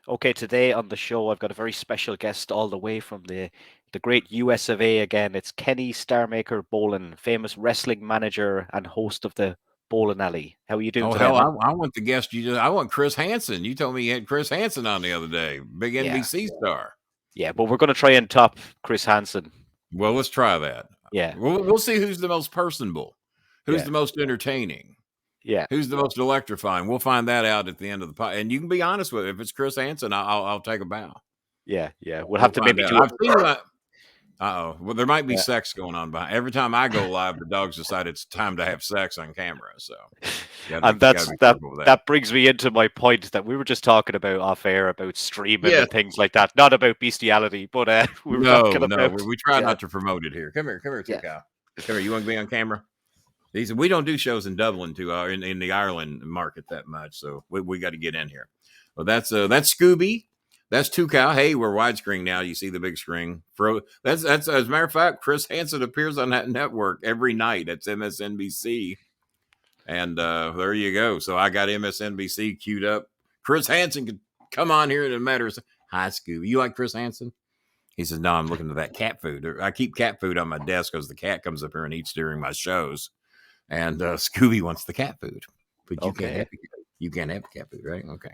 Okay, today on the show, I've got a very special guest all the way from the great US of A again. It's Kenny Star Maker Bolin, famous wrestling manager and host of the Bolin Alley. How are you doing Oh today, hell, man? I want the guest I want Chris Hansen. You told me you had Chris Hansen on the other day, big Yeah, NBC star. yeah, but we're going to try and top Chris Hansen. Well, let's try that. Yeah, We'll see who's the most personable, who's yeah, the most entertaining, yeah, who's the most electrifying. We'll find that out at the end of the pod. And you can be honest with it. If it's Chris Hansen, I'll take a bow. yeah. We'll have We'll to find maybe out. do it. I've seen that. Uh-oh. Well, there might be Yeah. sex going on behind. Every time I go live, the dogs decide it's time to have sex on camera. So And gotta be careful with that. that brings me into my point that we were just talking about off air about streaming Yes. and things like that, not about bestiality, but we were talking No, about we try yeah, not to promote it here. Come here, yeah. Cow. Come here. You want to be on camera? He said we don't do shows in Dublin in the Ireland market that much, so we got to get in here. Well, that's Scooby. That's Two Cow. Hey, we're widescreen now. You see the big screen. That's as a matter of fact, Chris Hansen appears on that network every night. That's MSNBC, and there you go. So I got MSNBC queued up. Chris Hansen could come on here in a matter of. Hi, Scooby. You like Chris Hansen? He says, no, I'm looking at that cat food. I keep cat food on my desk because the cat comes up here and eats during my shows. And Scooby wants the cat food. But you can't Okay. have the cat food, right? Okay.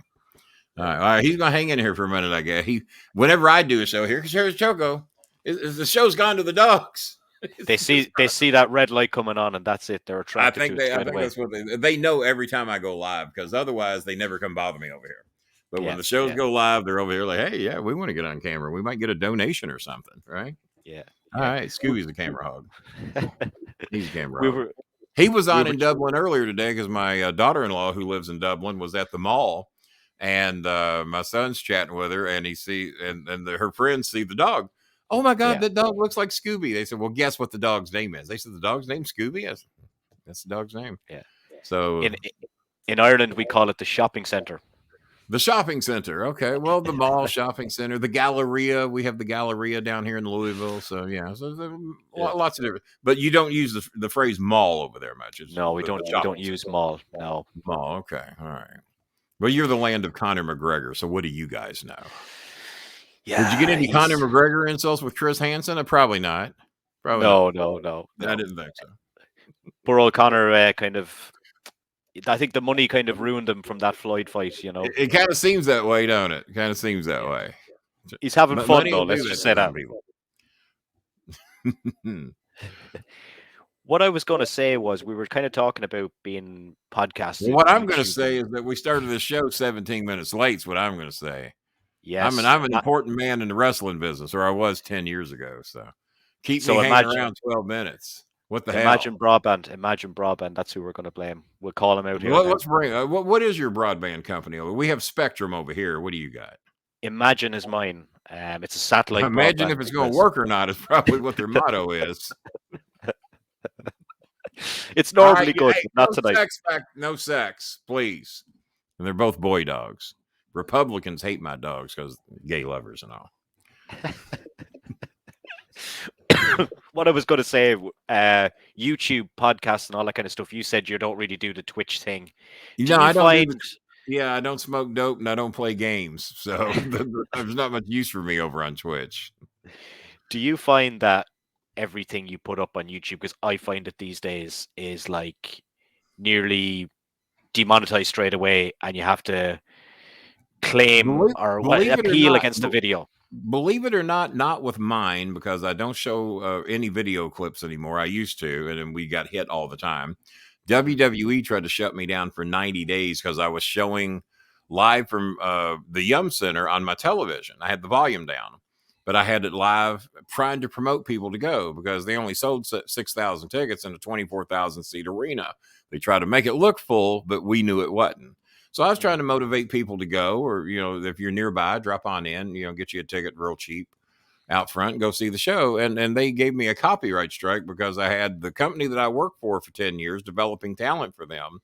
All right. He's going to hang in here for a minute, I guess. Whenever I do a show here, because here's Choco, the show's gone to the dogs. They see that red light coming on, and that's it. They're I attracted to think it straight away. that's what they know every time I go live, because otherwise they never come bother me over here. But when Yeah, the shows yeah, go live, they're over here like, hey, yeah, we want to get on camera. We might get a donation or something, right? yeah, All yeah. right, Scooby's the camera hog. He's a camera We hog. were He was we on were in Dublin earlier today because my daughter-in-law, who lives in Dublin, was at the mall, and my son's chatting with her, and her friends see the dog. Oh my God, yeah. that dog looks like Scooby. They said, "Well, guess what the dog's name is?" They said, "The dog's name's Scooby." I said, that's the dog's name. Yeah. So In Ireland, we call it the shopping center. the shopping center. Okay, well, the mall shopping center, the Galleria. We have the Galleria down here in Louisville. So yeah, so Yeah. lots of different. But you don't use the phrase mall over there much. It's No, we the don't. We don't shopping use center. mall. No. Mall. Okay, all right. Well, you're the land of Conor McGregor. So what do you guys know? Did you get Yeah. any Conor McGregor insults with Chris Hansen? Probably not. Probably not. No. I didn't think so. Poor old Connor kind of. I think the money kind of ruined him from that Floyd fight. You know, It kind of seems that way, don't it? It kind of seems that way. he's having fun Money though. will do Let's that just to say some that. people. What I was going to say was we were kind of talking about being podcasted. Well, what I'm going to YouTube. say is that we started the show 17 minutes late. Is what I'm going to say. Yes. I'm an important man in the wrestling business, or I was 10 years ago. So keep So me hanging imagine- around 12 minutes. What the Imagine broadband. Imagine broadband. That's who we're going to blame. We'll call him out here. hell? now. Let's bring. What is your broadband company? We have Spectrum over here. What do you got? Imagine is mine. It's a satellite. Imagine broadband if it's going to because work or not. Is probably what their motto is. It's normally All good, hey, but not tonight. No sex, please. And they're both boy dogs. Republicans hate my dogs because gay lovers and all. What I was going to say, YouTube podcasts and all that kind of stuff. You said you don't really do the Twitch thing. I don't. I don't smoke dope and I don't play games, so there's not much use for me over on Twitch. Do you find that everything you put up on YouTube, because I find it these days, is like nearly demonetized straight away, and you have to claim or appeal against the video? Believe it or not with mine, because I don't show any video clips anymore. I used to, and then we got hit all the time. WWE tried to shut me down for 90 days because I was showing live from the Yum Center on my television. I had the volume down, but I had it live trying to promote people to go because they only sold 6,000 tickets in a 24,000 seat arena. They tried to make it look full, but we knew it wasn't. So I was trying to motivate people to go, or, if you're nearby, drop on in, get you a ticket real cheap out front and go see the show. And they gave me a copyright strike because I had the company that I worked for 10 years developing talent for them,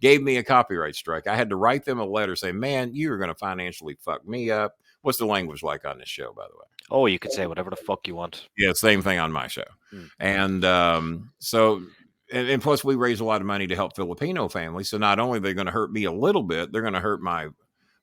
gave me a copyright strike. I had to write them a letter saying, man, you are going to financially fuck me up. What's the language like on this show, by the way? Oh, you could say whatever the fuck you want. Yeah, same thing on my show. And and plus we raise a lot of money to help Filipino families. So not only are they going to hurt me a little bit, they're going to hurt my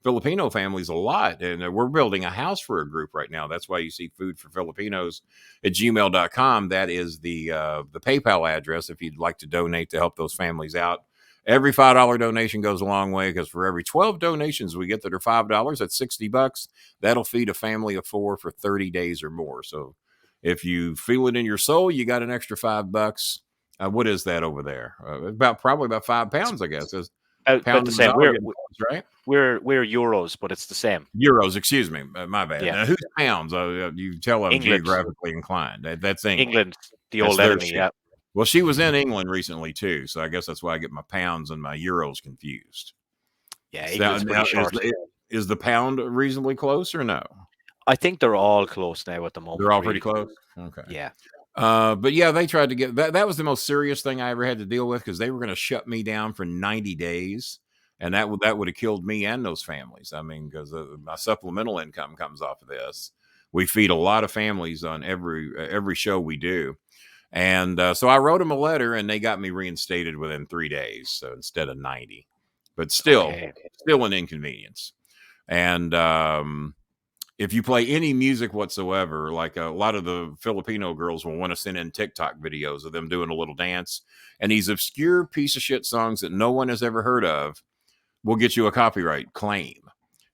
Filipino families a lot. And we're building a house for a group right now. That's why you see Food for Filipinos at gmail.com. That is the PayPal address if you'd like to donate to help those families out. Every $5 donation goes a long way, because for every 12 donations we get that are $5, that's $60. That'll feed a family of 4 for 30 days or more. So if you feel it in your soul, you got an extra $5. What is that over there? Probably about 5 pounds, I guess. It's About pound the and a same. dollar getting close, right? We're euros, but it's the same. Euros, excuse me. My bad. Yeah. Now, who's pounds? You tell I'm England. geographically inclined. That's England. England, the That's old their enemy. shit. Yeah. Well, she was in England recently too, so I guess that's why I get my pounds and my euros confused. Yeah, England's pretty short. Is the pound reasonably close or no? I think they're all close now at the moment. They're all really. pretty close. Okay. Yeah. But yeah, they tried to get that. That was the most serious thing I ever had to deal with, because they were going to shut me down for 90 days. And that would have killed me and those families. I mean, because my supplemental income comes off of this. We feed a lot of families on every show we do. And so I wrote them a letter, and they got me reinstated within 3 days. So instead of 90, but still an inconvenience. And if you play any music whatsoever, like a lot of the Filipino girls will want to send in TikTok videos of them doing a little dance, and these obscure piece of shit songs that no one has ever heard of will get you a copyright claim,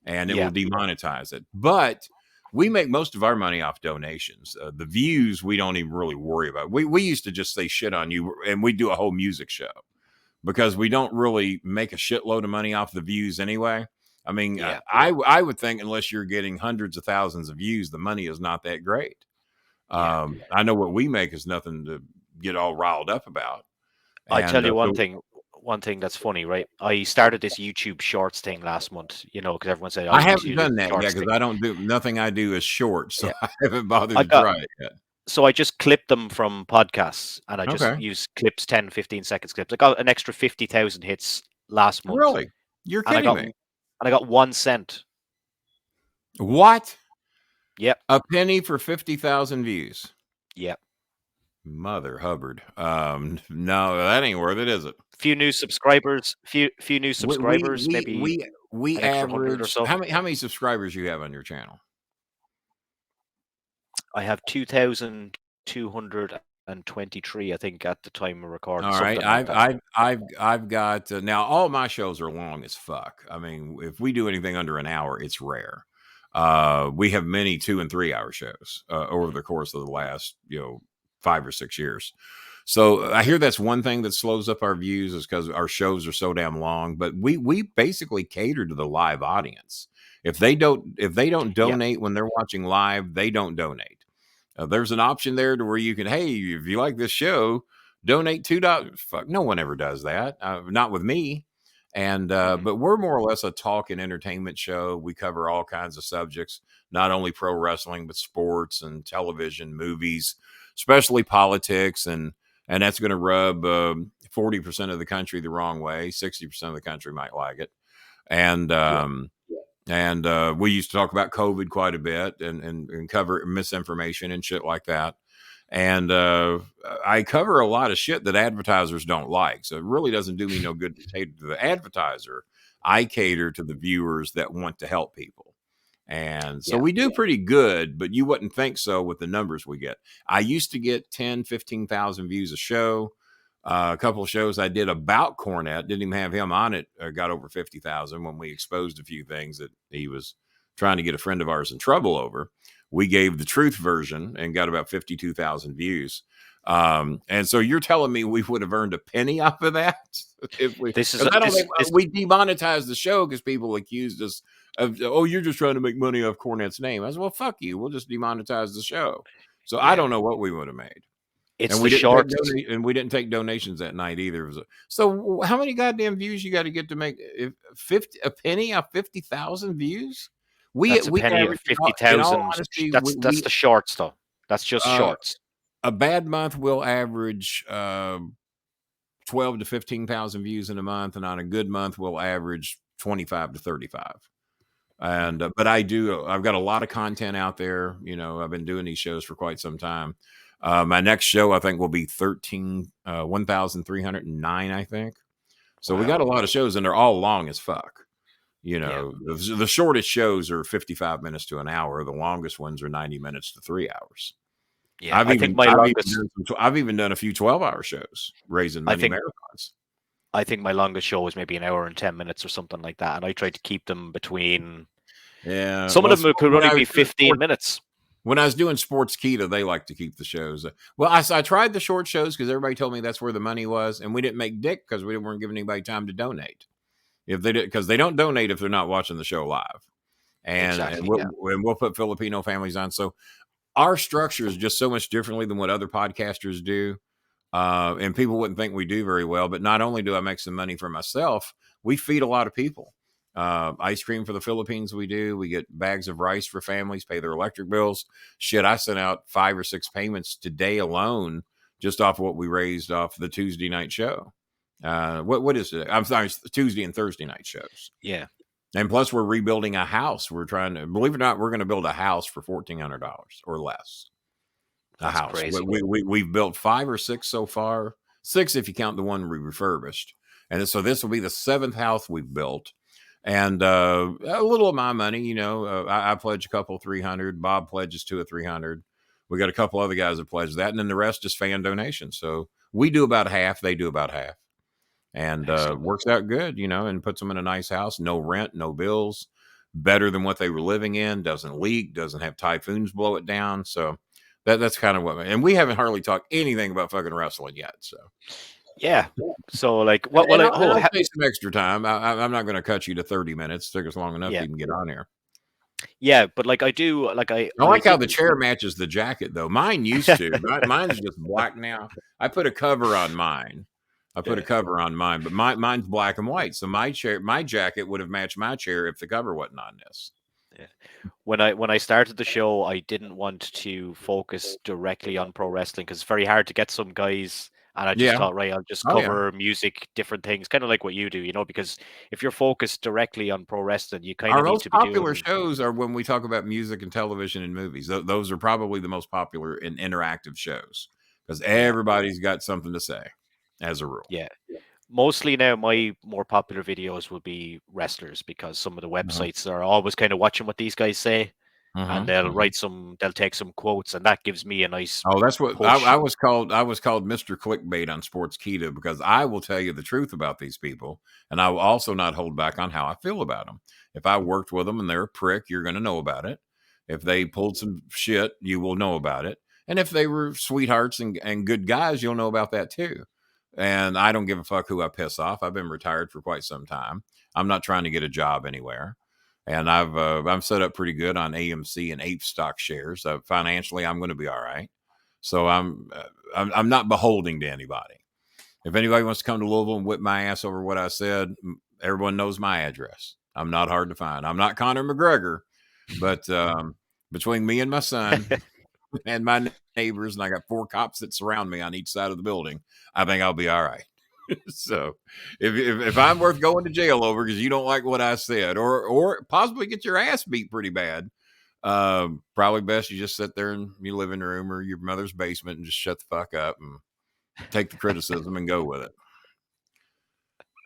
and it will demonetize it. But we make most of our money off donations. The views we don't even really worry about. We used to just say shit on you, and we do a whole music show, because we don't really make a shitload of money off the views anyway. I mean, I would think unless you're getting hundreds of thousands of views, the money is not that great. I know what we make is nothing to get all riled up about. I tell you one thing that's funny, right? I started this YouTube Shorts thing last month, because everyone said, I haven't done that yet, because I don't do nothing I do is short, so I haven't bothered to try it yet. So I just clipped them from podcasts, and I just use clips, 10, 15 seconds clips. I got an extra 50,000 hits last month. Really? You're kidding me. And I got 1 cent. What? Yep. A penny for 50,000 views. Yep. Mother Hubbard. No, that ain't worth it, is it? Few new subscribers. Maybe we average. Or so. How many subscribers you have on your channel? I have 2,223, I think, at the time of recording. All right, I've got now. All my shows are long as fuck. I mean, if we do anything under an hour, it's rare. We have many 2 and 3 hour shows over the course of the last 5 or 6 years. So I hear that's one thing that slows up our views, is because our shows are so damn long. But we basically cater to the live audience. If they don't donate when they're watching live, they don't donate. There's an option there to where you can, hey, if you like this show, donate $2. Fuck, no one ever does that. Not with me. And but we're more or less a talk and entertainment show. We cover all kinds of subjects, not only pro wrestling, but sports and television, movies, especially politics, and that's going to rub 40% of the country the wrong way. 60% of the country might like it. And we used to talk about COVID quite a bit, and cover misinformation and shit like that. And I cover a lot of shit that advertisers don't like. So it really doesn't do me no good to cater to the advertiser. I cater to the viewers that want to help people. And so we do pretty good, but you wouldn't think so with the numbers we get. I used to get 10, 15,000 views a show. A couple of shows I did about Cornette, didn't even have him on it, got over 50,000 when we exposed a few things that he was trying to get a friend of ours in trouble over. We gave the truth version and got about 52,000 views. And so you're telling me we would have earned a penny off of that? If we demonetized the show because people accused us of, oh, you're just trying to make money off Cornette's name. I said, well, fuck you. We'll just demonetize the show. So I don't know what we would have made. We didn't take donations that night either. So how many goddamn views you got to get to make a penny off 50,000 views? That's a penny of 50,000. That's the shorts, though. That's just shorts. A bad month will average 12 to 15,000 views in a month, and on a good month we'll average 25 to 35. And but I've got a lot of content out there. I've been doing these shows for quite some time. My next show I think will be 1,309, I think. So we got a lot of shows, and they're all long as fuck. You Yeah. know, the shortest shows are 55 minutes to an hour. The longest ones are 90 minutes to 3 hours. Yeah. I think my longest. I've even done a few 12-hour shows, raising I money think marathons. I think my longest show was maybe an hour and 10 minutes or something like that, and I tried to keep them between. Yeah, Some of well, them could only be 15 minutes. when I was doing Sports Keto, they like to keep the shows. Well, I tried the short shows because everybody told me that's where the money was, and we didn't make dick because we weren't giving anybody time to donate. If they did, because they don't donate if they're not watching the show live, and Exactly. Yeah. we'll put Filipino families on. So our structure is just so much differently than what other podcasters do. And people wouldn't think we do very well. But not only do I make some money for myself, we feed a lot of people. Ice cream for the Philippines, we do. We get bags of rice for families, pay their electric bills. Shit, I sent out 5 or 6 payments today alone just off what we raised off the Tuesday night show. What is it? I'm sorry, Tuesday and Thursday night shows. Yeah. And plus, we're rebuilding a house. We're trying to, believe it or not, we're going to build a house for $1,400 or less. That's House. crazy. We've built 5 or 6 so far. 6 if you count the one we refurbished. And so this will be the 7th house we've built. And a little of my money, you know, I pledge a couple 300. Bob pledges 2 or 300. We got a couple other guys that pledge that, and then the rest is fan donations. So we do about half. They do about half. And works out good, you know, and puts them in a nice house. No rent, no bills. Better than what they were living in. Doesn't leak. Doesn't have typhoons blow it down. So that's kind of what. And we haven't hardly talked anything about fucking wrestling yet. So Yeah. So like, what? and Well, I'll take some extra time. I'm not going to cut you to 30 minutes. It took us long enough to even get on here. Yeah, but like I do, like I like how the chair matches the jacket, though. Mine used to. Mine's just black now. I put a cover on mine. But mine's black and white. So my jacket would have matched my chair if the cover wasn't on this. Yeah. When I started the show, I didn't want to focus directly on pro wrestling because it's very hard to get some guys. And I just thought, right, I'll just cover music, different things, kind of like what you do, you know, because if you're focused directly on pro wrestling, you kind of need to be popular shows are when we talk about music and television and movies. Those are probably the most popular in interactive shows because everybody's got something to say as a rule. Yeah. Mostly now, my more popular videos will be wrestlers because some of the websites are always kind of watching what these guys say. And they'll take some quotes, and that gives me a nice. Oh, that's what I was called. I was called Mr. Clickbait on Sports Keto because I will tell you the truth about these people, and I will also not hold back on how I feel about them. If I worked with them and they're a prick, you're going to know about it. If they pulled some shit, you will know about it. And if they were sweethearts and good guys, you'll know about that too. And I don't give a fuck who I piss off. I've been retired for quite some time. I'm not trying to get a job anywhere. And I'm set up pretty good on AMC and Ape stock shares. Financially, I'm going to be all right. So I'm not beholden to anybody. If anybody wants to come to Louisville and whip my ass over what I said, everyone knows my address. I'm not hard to find. I'm not Conor McGregor, but between me and my son and my neighbors, and I got 4 cops that surround me on each side of the building, I think I'll be all right. So if I'm worth going to jail over because you don't like what I said or possibly get your ass beat pretty bad, probably best you just sit there in your living room or your mother's basement and just shut the fuck up and take the criticism and go with it.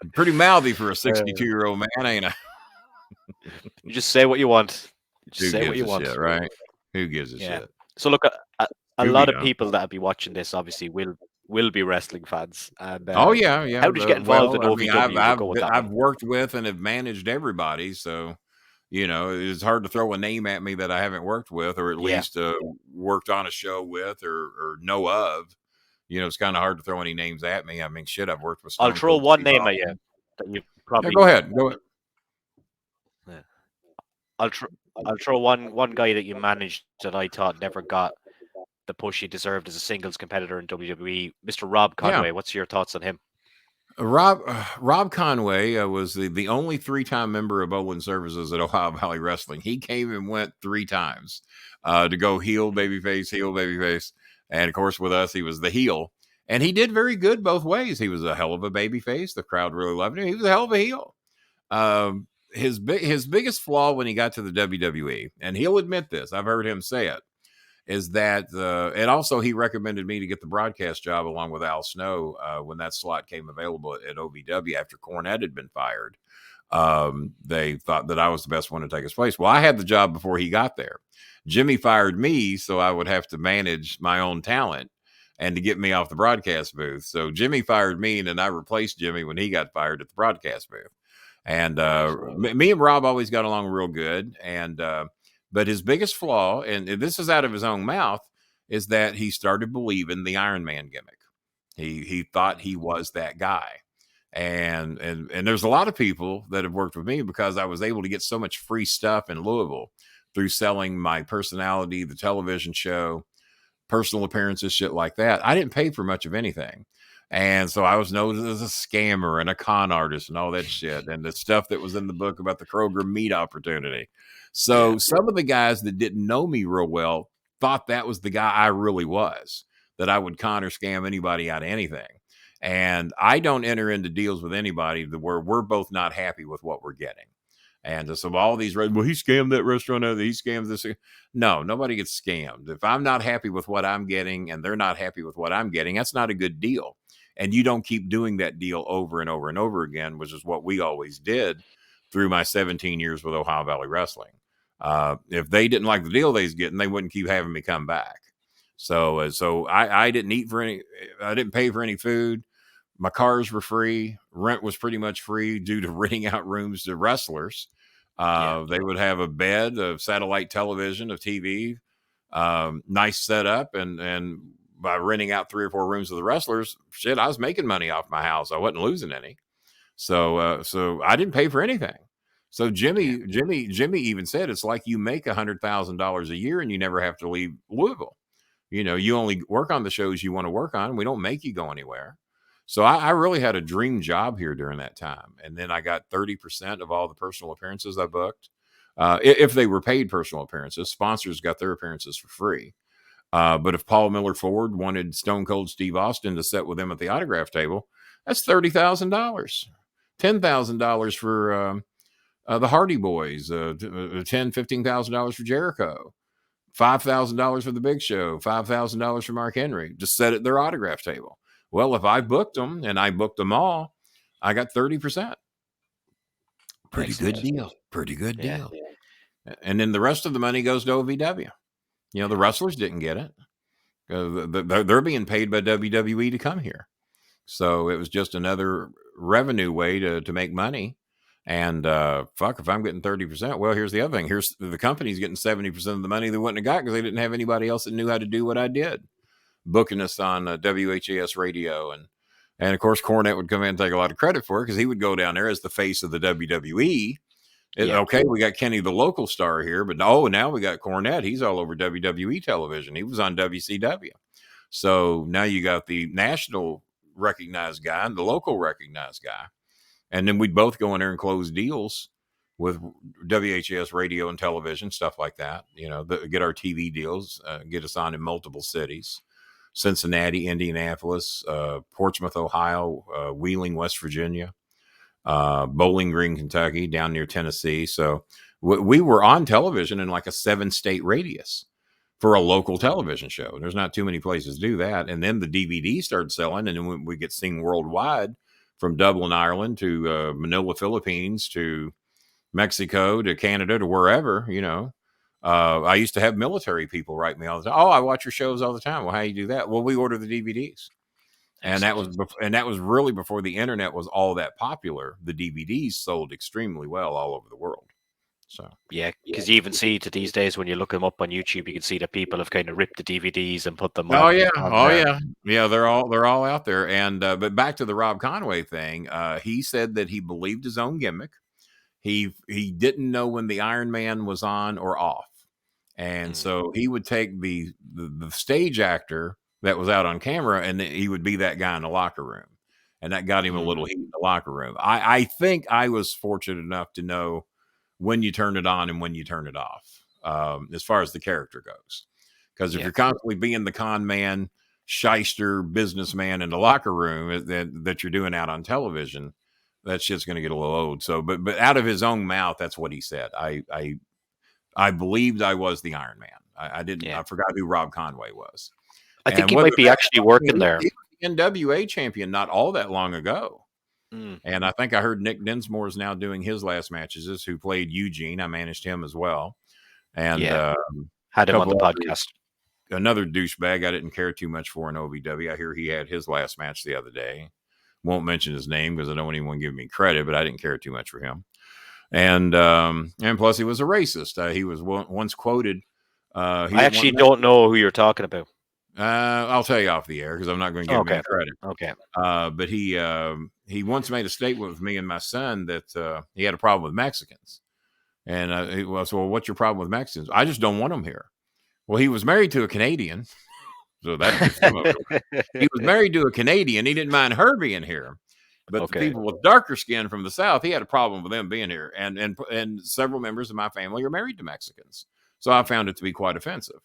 I'm pretty mouthy for a 62-year-old man, ain't I? You just say what you want. Just say what you want, shit, right? Who gives a shit? So look, a lot of people that will be watching this obviously will be wrestling fans. And oh yeah. How did you get involved in OVW? I've worked with and have managed everybody, so you know it's hard to throw a name at me that I haven't worked with, or at least worked on a show with, or know of. You know, it's kind of hard to throw any names at me. I mean, shit, I've worked with. I'll throw one name at you that you probably. Go ahead. Yeah. I'll throw one guy that you managed that I thought never got the push he deserved as a singles competitor in WWE, Mr. Rob Conway. What's your thoughts on him? Rob Conway was the only 3-time member of Bolin Services at Ohio Valley Wrestling. He came and went 3 times to go heel, babyface. And of course, with us, he was the heel. And he did very good both ways. He was a hell of a babyface. The crowd really loved him. He was a hell of a heel. His biggest flaw when he got to the WWE, and he'll admit this, I've heard him say it, is that, and also he recommended me to get the broadcast job along with Al Snow when that slot came available at OVW after Cornette had been fired. They thought that I was the best one to take his place. Well, I had the job before he got there. Jimmy fired me, so I would have to manage my own talent and to get me off the broadcast booth. So Jimmy fired me, and then I replaced Jimmy when he got fired at the broadcast booth. And Right. me and Rob always got along real good. And but his biggest flaw, and this is out of his own mouth, is that he started believing the Iron Man gimmick. He thought he was that guy. And there's a lot of people that have worked with me because I was able to get so much free stuff in Louisville through selling my personality, the television show, personal appearances, shit like that. I didn't pay for much of anything. And so I was known as a scammer and a con artist and all that shit. And the stuff that was in the book about the Kroger meat opportunity. So Yeah. some of the guys that didn't know me real well thought that was the guy I really was, that I would con or scam anybody out of anything. And I don't enter into deals with anybody where we're both not happy with what we're getting. And so all these, well, he scammed that restaurant out, he scammed this. No, nobody gets scammed. If I'm not happy with what I'm getting and they're not happy with what I'm getting, that's not a good deal. And you don't keep doing that deal over and over and over again, which is what we always did through my 17 years with Ohio Valley Wrestling. If they didn't like the deal they was getting, they wouldn't keep having me come back. So I didn't eat for any, I didn't pay for any food. My cars were free. Rent was pretty much free due to renting out rooms to wrestlers. They would have a bed, a satellite television, a TV, nice setup, and by renting out 3 or 4 rooms to the wrestlers, shit, I was making money off my house. I wasn't losing any. So I didn't pay for anything. So Jimmy even said it's like you make $100,000 a year and you never have to leave Louisville. You only work on the shows you want to work on. We don't make you go anywhere. So I really had a dream job here during that time. And then I got 30% of all the personal appearances I booked. If they were paid personal appearances, sponsors got their appearances for free. But if Paul Miller Ford wanted Stone Cold Steve Austin to sit with him at the autograph table, that's $30,000. $10,000 for the Hardy Boys, $15,000 for Jericho. $5,000 for the Big Show, $5,000 for Mark Henry, just set at their autograph table. Well, if I booked them and I booked them all, I got 30%. Pretty Excellent. good deal. Pretty good Yeah. deal. And then the rest of the money goes to OVW. The wrestlers didn't get it. They're being paid by WWE to come here. So it was just another revenue way to make money. And fuck, if I'm getting 30%, well, here's the other thing. Here's the company's getting 70% of the money they wouldn't have got because they didn't have anybody else that knew how to do what I did, booking us on WHAS radio. And of course, Cornette would come in and take a lot of credit for it because he would go down there as the face of the WWE. Yeah. Okay, we got Kenny, the local star here, but now we got Cornette. He's all over WWE television. He was on WCW. So now you got the national recognized guy and the local recognized guy. And then we'd both go in there and close deals with WHS radio and television, stuff like that. Get our TV deals, get us on in multiple cities: Cincinnati, Indianapolis, Portsmouth, Ohio, Wheeling, West Virginia, Bowling Green, Kentucky, down near Tennessee. So we were on television in like a 7-state radius for a local television show. There's not too many places to do that. And then the DVD started selling, and then we get seen worldwide, from Dublin, Ireland to Manila, Philippines to Mexico to Canada to wherever. I used to have military people write me all the time. Oh, I watch your shows all the time. Well, how do you do that? Well, we order the DVDs. And that was really before the internet was all that popular. The DVDs sold extremely well all over the world. So yeah, because you even see to these days when you look them up on YouTube, you can see that people have kind of ripped the DVDs and put them on. Yeah. They're all out there. And but back to the Rob Conway thing, he said that he believed his own gimmick. He didn't know when the Iron Man was on or off, and so he would take the stage actor that was out on camera, and he would be that guy in the locker room, and that got him a little heat in the locker room. I think I was fortunate enough to know when you turn it on and when you turn it off, as far as the character goes. Because if you're constantly being the con man, shyster, businessman in the locker room that you're doing out on television, that shit's going to get a little old. So, but out of his own mouth, that's what he said. I believed I was the Iron Man. I didn't. I forgot who Rob Conway was. I think he might be actually working there. He was the NWA champion not all that long ago. Mm, And I think I heard Nick Dinsmore is now doing his last matches, who played Eugene. I managed him as well. And yeah, a had him on the couple other, podcast. another douchebag I didn't care too much for in OVW. I hear he had his last match the other day. Won't mention his name because I don't want anyone giving me credit, but I didn't care too much for him. And plus he was a racist. He was once quoted. He I didn't actually want don't know who you're talking about. I'll tell you off the air because I'm not going to give him Okay, any credit. okay, But he once made a statement with me and my son that he had a problem with Mexicans. And he was, well, what's your problem with Mexicans? I just don't want them here. Well, he was married to a Canadian, so that gets him over. He was married to a Canadian. He didn't mind her being here, but the okay, people with darker skin from the South, he had a problem with them being here. And several members of my family are married to Mexicans, so I found it to be quite offensive.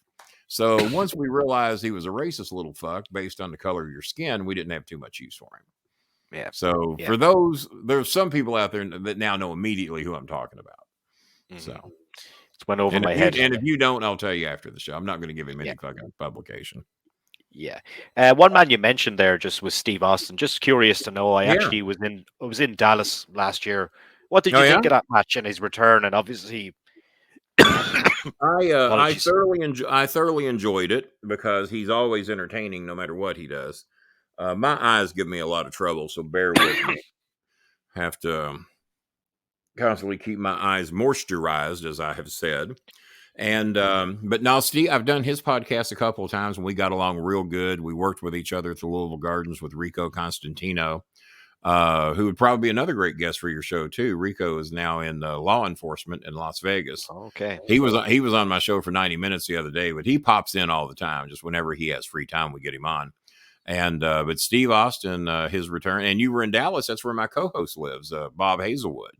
So once we realized he was a racist little fuck based on the color of your skin, we didn't have too much use for him. yeah, So yeah. for those, there's some people out there that now know immediately who I'm talking about. So It went over and my head. if you don't, I'll tell you after the show. I'm not going to give him Yeah, any fucking publication. yeah. One man you mentioned there just was Steve Austin. Just curious to know. I Yeah. actually was in Dallas last year. What did Oh you yeah. think of that match and his return? And obviously, I apologies. thoroughly enjoyed it because he's always entertaining no matter what he does. My eyes give me a lot of trouble, so bear with me. Have to constantly keep my eyes moisturized, as I have said. And but now Steve, I've done his podcast a couple of times and we got along real good. We worked with each other at the Louisville Gardens with Rico Constantino, who would probably be another great guest for your show too. Rico is now in law enforcement in Las Vegas. Okay. He was on my show for 90 minutes the other day, but he pops in all the time. Just whenever he has free time, we get him on. And but Steve Austin, his return, and you were in Dallas. That's where my co-host lives, Bob Hazelwood.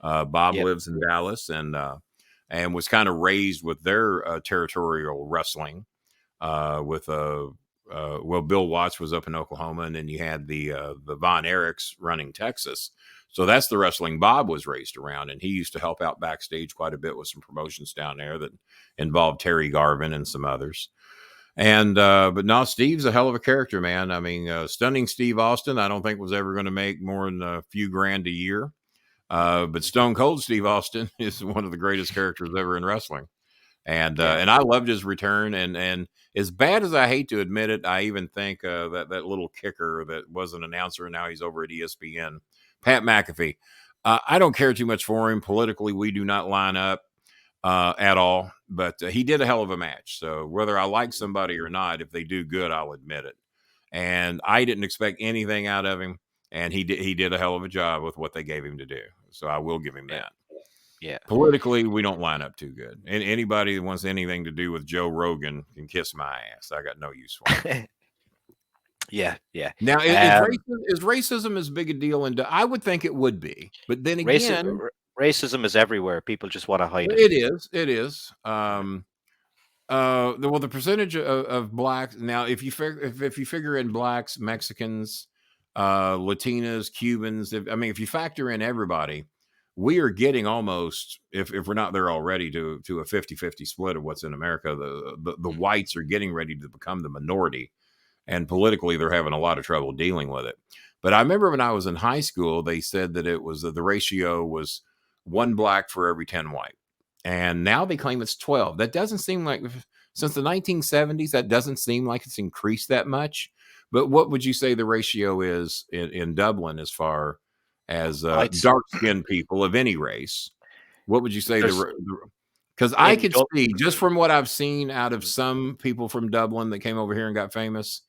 Bob Yep. lives in Dallas and was kind of raised with their territorial wrestling. With well, Bill Watts was up in Oklahoma, and then you had the Von Erichs running Texas. So that's the wrestling Bob was raised around, and he used to help out backstage quite a bit with some promotions down there that involved Terry Garvin and some others. And but no, Steve's a hell of a character, man. I mean, stunning Steve Austin, I don't think was ever going to make more than a few grand a year. But Stone Cold Steve Austin is one of the greatest characters ever in wrestling. And I loved his return. And as bad as I hate to admit it, I even think that little kicker that was an announcer and now he's over at ESPN, Pat McAfee. I don't care too much for him politically. We do not line up at all. But he did a hell of a match. So whether I like somebody or not, if they do good, I'll admit it. And I didn't expect anything out of him. And he did a hell of a job with what they gave him to do. So I will give him that. Yeah. Politically, we don't line up too good. And anybody that wants anything to do with Joe Rogan can kiss my ass. I got no use for it. Yeah. Yeah. Now, is racism as big a deal? And I would think it would be. But then again, racism is everywhere. People just want to hide it. It is. The percentage of blacks now, if you figure in blacks, Mexicans, Latinas, Cubans, if you factor in everybody, we are getting almost, if we're not there already, to a 50-50 split of what's in America. The whites are getting ready to become the minority, and politically they're having a lot of trouble dealing with it. But I remember when I was in high school, they said that it was the ratio was 1 black for every 10 white. And now they claim it's 12. That doesn't seem like, since the 1970s, that doesn't seem like it's increased that much. But what would you say the ratio is in Dublin as far as dark-skinned people of any race? What would you say because I could see, just from what I've seen out of some people from Dublin that came over here and got famous,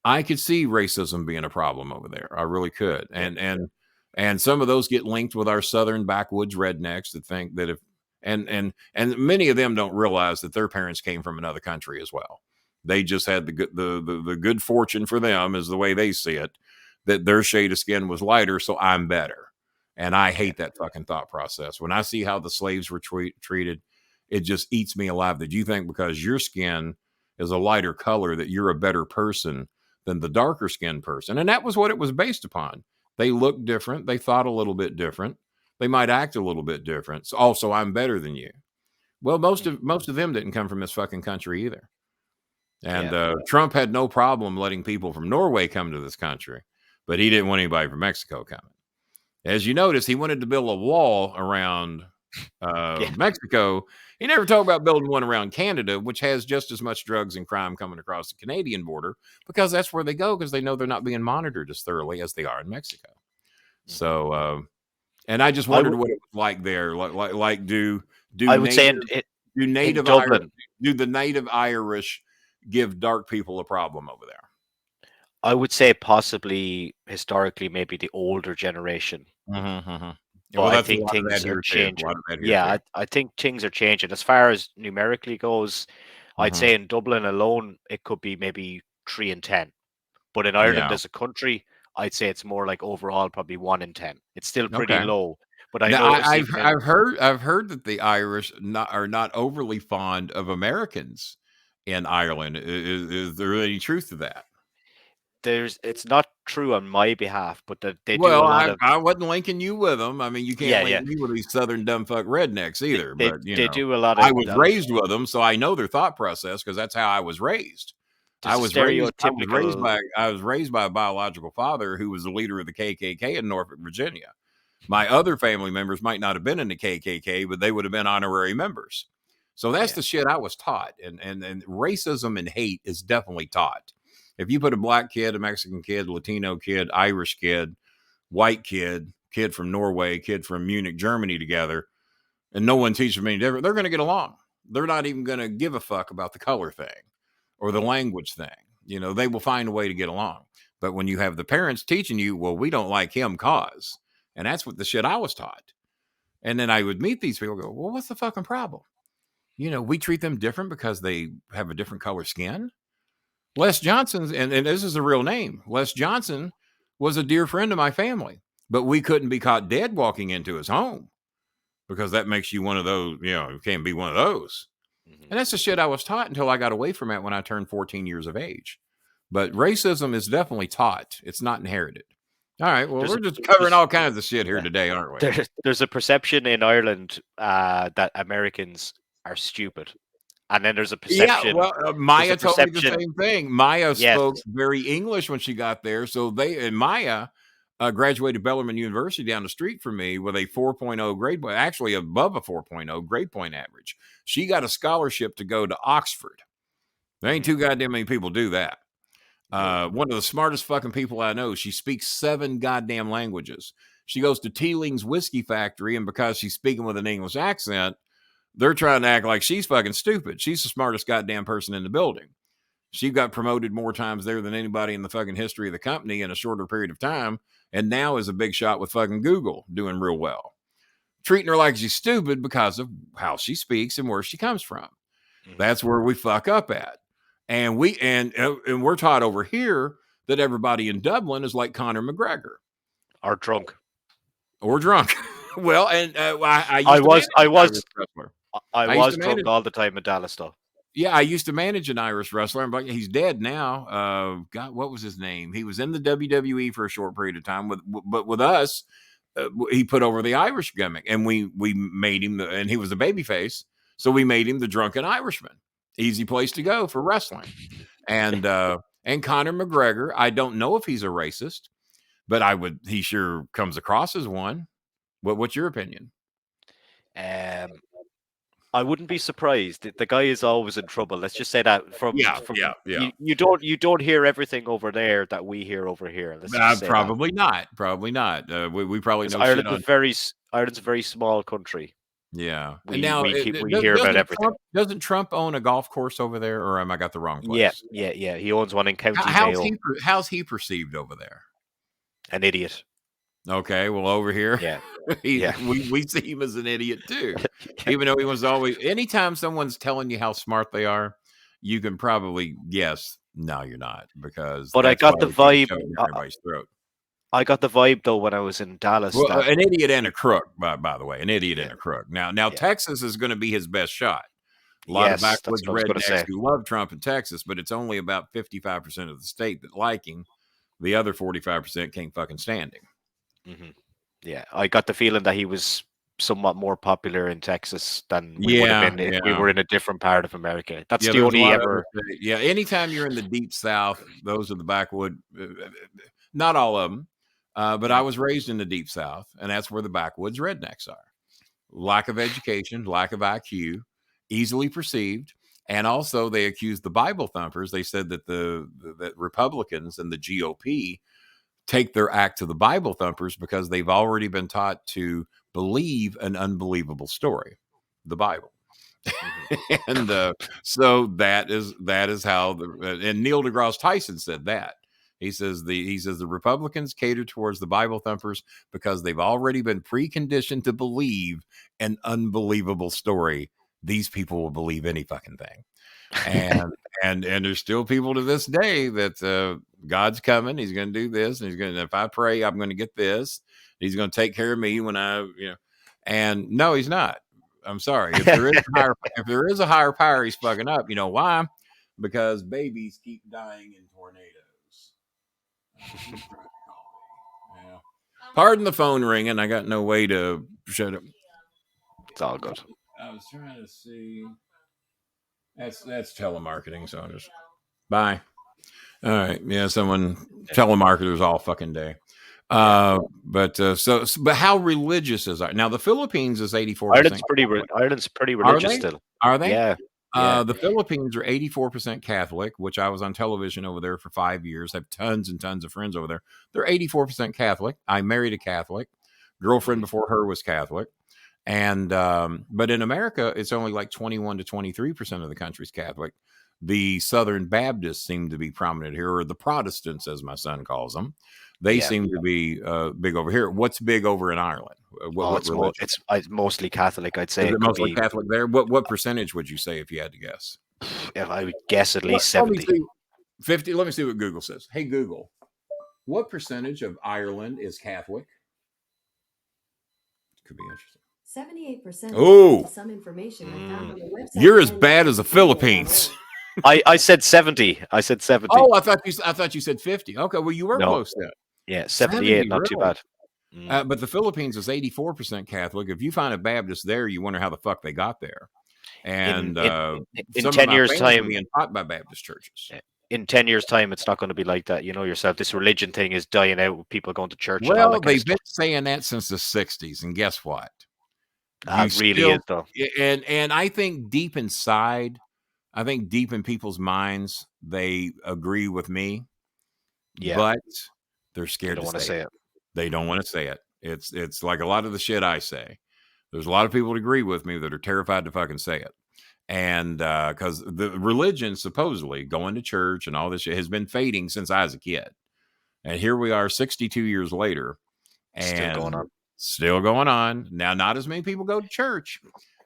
I could see racism being a problem over there. I really could. And some of those get linked with our southern backwoods rednecks that think that and many of them don't realize that their parents came from another country as well. They just had the good fortune for them, is the way they see it, that their shade of skin was lighter, so I'm better. And I hate that fucking thought process. When I see how the slaves were treated, it just eats me alive. That you think because your skin is a lighter color that you're a better person than the darker skinned person. And that was what it was based upon. They looked different. They thought a little bit different. They might act a little bit different. So also, I'm better than you. Well, most of them didn't come from this fucking country either. And Trump had no problem letting people from Norway come to this country. but he didn't want anybody from Mexico coming. As you notice, he wanted to build a wall around Yeah. Mexico. He never talked about building one around Canada, which has just as much drugs and crime coming across the Canadian border, because that's where they go, because they know they're not being monitored as thoroughly as they are in Mexico. So, and I just wondered what it was like there. Like do I would say in Dublin. Do the native Irish give dark people a problem over there? I would say possibly historically, maybe the older generation. Well, But I that's a think lot of that things are here too. A lot changing. of that here Yeah, too. I think things are changing. As far as numerically goes, I'd say in Dublin alone, it could be maybe 3 in 10. But in Ireland Yeah. as a country, I'd say it's more like overall probably 1 in 10. It's still pretty Okay. low. But I Now, noticed even in I've heard that the Irish are not overly fond of Americans in Ireland. Is there any truth to that? it's not true on my behalf, but they do Well, a lot of I wasn't linking you with them. I mean, you can't yeah, link yeah. me with these southern dumb fuck rednecks They either. they, But they do a lot I of was raised with them, so I know their thought process because that's how I was raised. there's a stereotypical I was raised by a biological father who was the leader of the KKK in Norfolk, Virginia. My other family members might not have been in the KKK, but they would have been honorary members. So that's the shit I was taught. And racism and hate is definitely taught. If you put a black kid, a Mexican kid, Latino kid, Irish kid, white kid, kid from Norway, kid from Munich, Germany together, and no one teaches them any different, they're going to get along. They're not even going to give a fuck about the color thing or the language thing. They will find a way to get along. But when you have the parents teaching you, well, we don't like him cause, and that's what the shit I was taught. And then I would meet these people and go, well, what's the fucking problem? We treat them different because they have a different color skin. Les Johnson's, and this is a real name, Les Johnson was a dear friend of my family, but we couldn't be caught dead walking into his home because that makes you one of those, you can't be one of those. And that's the shit I was taught until I got away from it when I turned 14 years of age. But racism is definitely taught. It's not inherited. All right. Well, we're just covering all kinds of shit here today, aren't we? There's a perception in Ireland that Americans are stupid. And then there's a Yeah, perception. well, Maya told me the same thing. Maya Yes. spoke very English when she got there. So Maya graduated Bellarmine University down the street from me with a 4.0 grade point, actually above a 4.0 grade point average. She got a scholarship to go to Oxford. There ain't too goddamn many people do that. One of the smartest fucking people I know. She speaks 7 goddamn languages. She goes to Teeling's Whiskey Factory, and because she's speaking with an English accent, they're trying to act like she's fucking stupid. She's the smartest goddamn person in the building. She got promoted more times there than anybody in the fucking history of the company in a shorter period of time, and now is a big shot with fucking Google, doing real well. Treating her like she's stupid because of how she speaks and where she comes from. That's where we fuck up at. And we're taught over here that everybody in Dublin is like Conor McGregor. Or drunk. Or drunk. Well, and I was drunk all the time in Dallas, though. Yeah, I used to manage an Irish wrestler, but he's dead now. God, what was his name? He was in the WWE for a short period of time, but with us, he put over the Irish gimmick, and we made him, and he was a babyface, so we made him the drunken Irishman. Easy place to go for wrestling. And Conor McGregor, I don't know if he's a racist, but he sure comes across as one. What's your opinion? I wouldn't be surprised. The guy is always in trouble. Let's just say that yeah. You don't hear everything over there that we hear over here. Let's just say probably not. Probably not. We probably know Ireland's Ireland's a very small country. Yeah. We hear about everything. Doesn't Trump own a golf course over there, or am I got the wrong place? Yeah. He owns one in County Mayo. How's he perceived over there? An idiot. Okay, well, over here, we see him as an idiot too. Even though he was always. Anytime someone's telling you how smart they are, you can probably guess. No, you're not, because. But I got the vibe. Everybody's throat. I got the vibe though when I was in Dallas. Well, an idiot and a crook, by the way, an idiot and a crook. Now, Texas is going to be his best shot. A lot of backwoods rednecks who love Trump in Texas, but it's only about 55% of the state that like him. The other 45% can't fucking stand him. Yeah, I got the feeling that he was somewhat more popular in Texas than we would have been if we were in a different part of America. That's the only ever. Anytime you're in the deep South, those are the backwood. Not all of them. But I was raised in the Deep South, and that's where the backwoods rednecks are. Lack of education, lack of IQ, easily perceived. And also, they accused the Bible thumpers. They said that that Republicans and the GOP take their act to the Bible thumpers because they've already been taught to believe an unbelievable story, the Bible. And so that is how and Neil deGrasse Tyson said that. He says the Republicans cater towards the Bible thumpers because they've already been preconditioned to believe an unbelievable story. These people will believe any fucking thing. And there's still people to this day that God's coming. He's going to do this, and if I pray, I'm going to get this. He's going to take care of me when and no, he's not. I'm sorry. If there is a higher power, he's fucking up. You know why? Because babies keep dying in tornadoes. Yeah. Pardon the phone ringing. I got no way to shut it. It's all good. I was trying to see. That's telemarketing. So just bye. All right. Yeah. Telemarketers all fucking day. But how religious is it? Now the Philippines is 84%. Ireland's pretty religious still. Are they? Yeah. The Philippines are 84% Catholic, which I was on television over there for 5 years. I have tons and tons of friends over there. They're 84% Catholic. I married a Catholic. Girlfriend before her was Catholic. And but in America, it's only like 21 to 23% of the country's Catholic. The Southern Baptists seem to be prominent here, or the Protestants, as my son calls them. They seem to be big over here. What's big over in Ireland? It's mostly Catholic, I'd say. Is it mostly Catholic there? What percentage would you say if you had to guess? If I would guess at least 70. 50. Let me see what Google says. Hey, Google, what percentage of Ireland is Catholic? Could be interesting. 78%. Oh, some information I found on the website. You're as bad as the Philippines. I said 70. I said 70. Oh, I thought you said 50. Okay, well you were close then. Yeah, 78, not too bad. But the Philippines is 84% Catholic. If you find a Baptist there, you wonder how the fuck they got there. And in 10 years' time, being taught by Baptist churches. In 10 years' time, it's not going to be like that. You know yourself. This religion thing is dying out with people going to church. Well, they've been saying that since the 60s, and guess what? It really is, though. And I think deep inside, deep in people's minds, they agree with me. Yeah. But they're scared to say it. They don't want to say it. It's like a lot of the shit I say. There's a lot of people that agree with me that are terrified to fucking say it. And because the religion, supposedly going to church and all this shit, has been fading since I was a kid. And here we are 62 years later. And still going on. Now, not as many people go to church,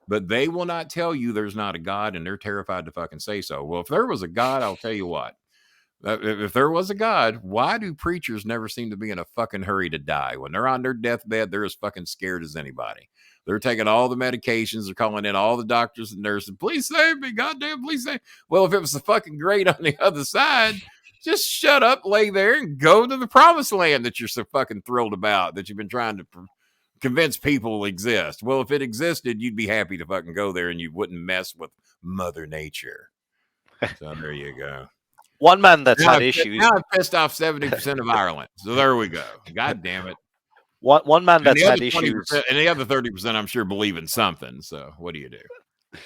but they will not tell you there's not a God, and they're terrified to fucking say so. Well, if there was a God, I'll tell you what. If there was a God, why do preachers never seem to be in a fucking hurry to die? When they're on their deathbed, they're as fucking scared as anybody. They're taking all the medications. They're calling in all the doctors and nurses. Please save me. Goddamn, please save me. Well, if it was the fucking great on the other side, just shut up, lay there, and go to the promised land that you're so fucking thrilled about, that you've been trying to convince people exist. Well, if it existed, you'd be happy to fucking go there and you wouldn't mess with Mother Nature. So there you go. One man that's had issues. Now I've pissed off 70% of Ireland. So there we go. God damn it. One man that's had issues. And the other 30%, I'm sure, believe in something. So what do you do?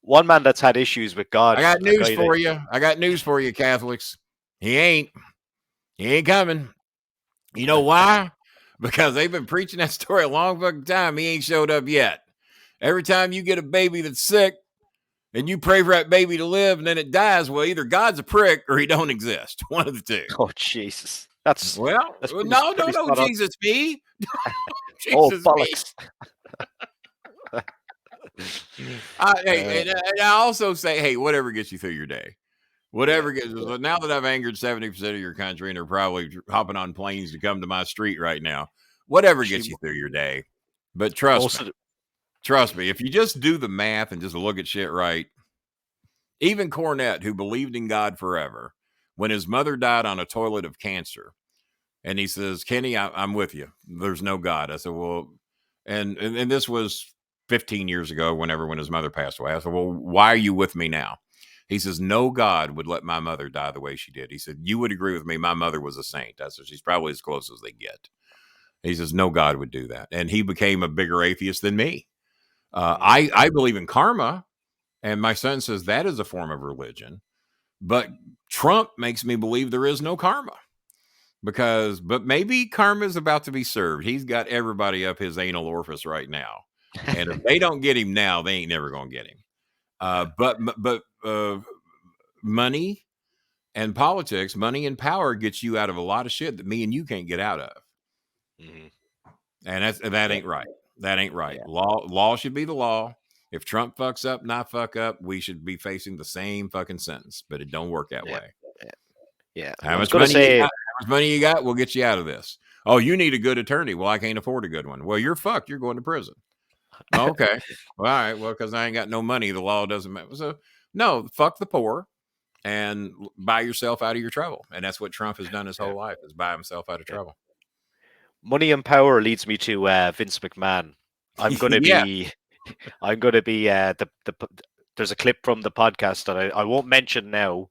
One man that's had issues with God. I got news for you. I got news for you, Catholics. He ain't coming. You know why? Because they've been preaching that story a long fucking time. He ain't showed up yet. Every time you get a baby that's sick, and you pray for that baby to live, and then it dies, well, either God's a prick or he don't exist. One of the two. Oh, Jesus. No, Jesus, me. Jesus, me. And I also say, hey, whatever gets you through your day. Whatever gets. Now that I've angered 70% of your country, and they're probably hopping on planes to come to my street right now, whatever gets you through your day. But trust me, if you just do the math and just look at shit right, even Cornette, who believed in God forever, when his mother died on a toilet of cancer, and he says, Kenny, I'm with you. There's no God. I said, well, and this was 15 years ago, when his mother passed away. I said, well, why are you with me now? He says, no God would let my mother die the way she did. He said, you would agree with me. My mother was a saint. I said, she's probably as close as they get. He says, no God would do that. And he became a bigger atheist than me. I believe in karma. And my son says that is a form of religion. But Trump makes me believe there is no karma. But maybe karma is about to be served. He's got everybody up his anal orifice right now. And if they don't get him now, they ain't never going to get him. But money and politics, money and power gets you out of a lot of shit that me and you can't get out of. And that ain't right. That ain't right. Yeah. Law should be the law. If Trump fucks up and I fuck up, we should be facing the same fucking sentence. But it don't work that way. Yeah. How much money you got? We'll get you out of this. Oh, you need a good attorney. Well, I can't afford a good one. Well, you're fucked. You're going to prison. Okay. Well, all right. Well, because I ain't got no money, the law doesn't matter. So, no, fuck the poor and buy yourself out of your trouble. And that's what Trump has done his whole life, is buy himself out of trouble. Money and power leads me to Vince McMahon. I'm going to be there's a clip from the podcast that I won't mention now,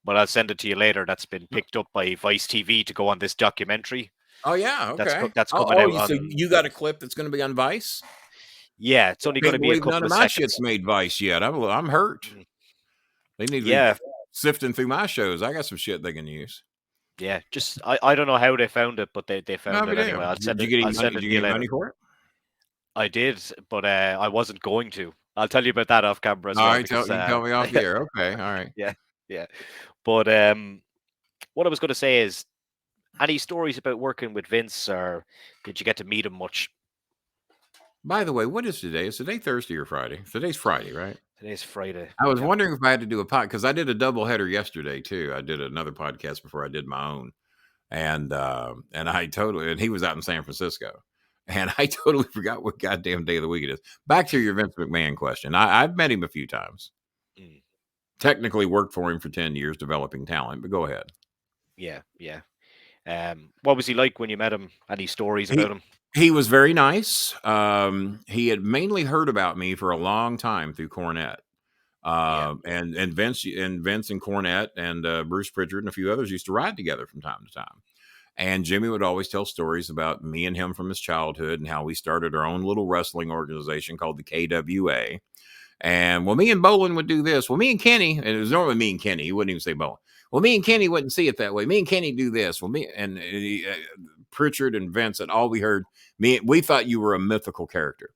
but I'll send it to you later. That's been picked up by Vice TV to go on this documentary. Oh yeah, okay. That's coming out. So you got a clip that's going to be on Vice? Yeah, it's only going to be a couple none of my seconds. Shit's made Vice yet. I'm hurt. They need to be sifting through my shows. I got some shit they can use. Yeah, just I don't know how they found it, but they found it anyway. I'll send Did you get later. money for it? I did, but I wasn't going to. I'll tell you about that off camera as well. All right, tell me off the air. Okay, all right. Yeah. But what I was going to say is, any stories about working with Vince, or did you get to meet him much? By the way, what is today? Is today Thursday or Friday? Today's Friday, right? Today's Friday. I was wondering if I had to do a pod, because I did a double header yesterday too. I did another podcast before I did my own, and he was out in San Francisco, and I totally forgot what goddamn day of the week it is. Back to your Vince McMahon question. I've met him a few times. Technically worked for him for 10 years developing talent, but go ahead. Yeah. What was he like when you met him? Any stories about him? He was very nice. He had mainly heard about me for a long time through Cornette. And Vince and Cornette and Bruce Pritchard and a few others used to ride together from time to time. And Jimmy would always tell stories about me and him from his childhood and how we started our own little wrestling organization called the KWA. And me and Bolin would do this. Well, me and Kenny, and it was normally me and Kenny. He wouldn't even say Bolin. Well, me and Kenny wouldn't see it that way. Me and Kenny do this. Well, Pritchard and Vince, and all we heard, we thought you were a mythical character.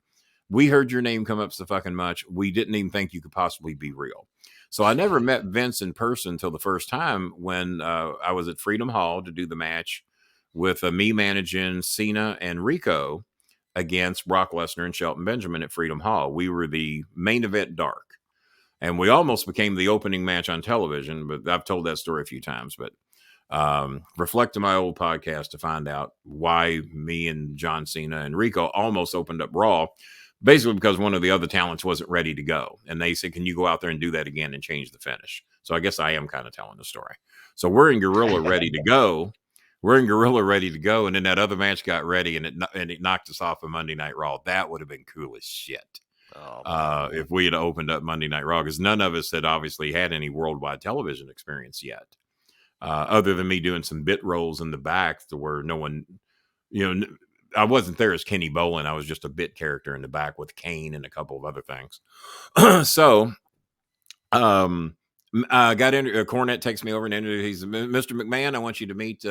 We heard your name come up so fucking much. We didn't even think you could possibly be real. So I never met Vince in person until the first time when I was at Freedom Hall to do the match with me managing Cena and Rico against Brock Lesnar and Shelton Benjamin at Freedom Hall. We were the main event dark. And we almost became the opening match on television, but I've told that story a few times. But reflect on my old podcast to find out why me and John Cena and Rico almost opened up Raw, basically because one of the other talents wasn't ready to go. And they said, can you go out there and do that again and change the finish? So I guess I am kind of telling the story. So we're in Gorilla ready to go. And then that other match got ready and it knocked us off of Monday Night Raw. That would have been cool as shit. If we had opened up Monday Night Raw, because none of us had obviously had any worldwide television experience yet, other than me doing some bit rolls in the back to where no one, I wasn't there as Kenny Bolin. I was just a bit character in the back with Kane and a couple of other things. So, Cornette takes me over and he's Mr. McMahon. I want you to meet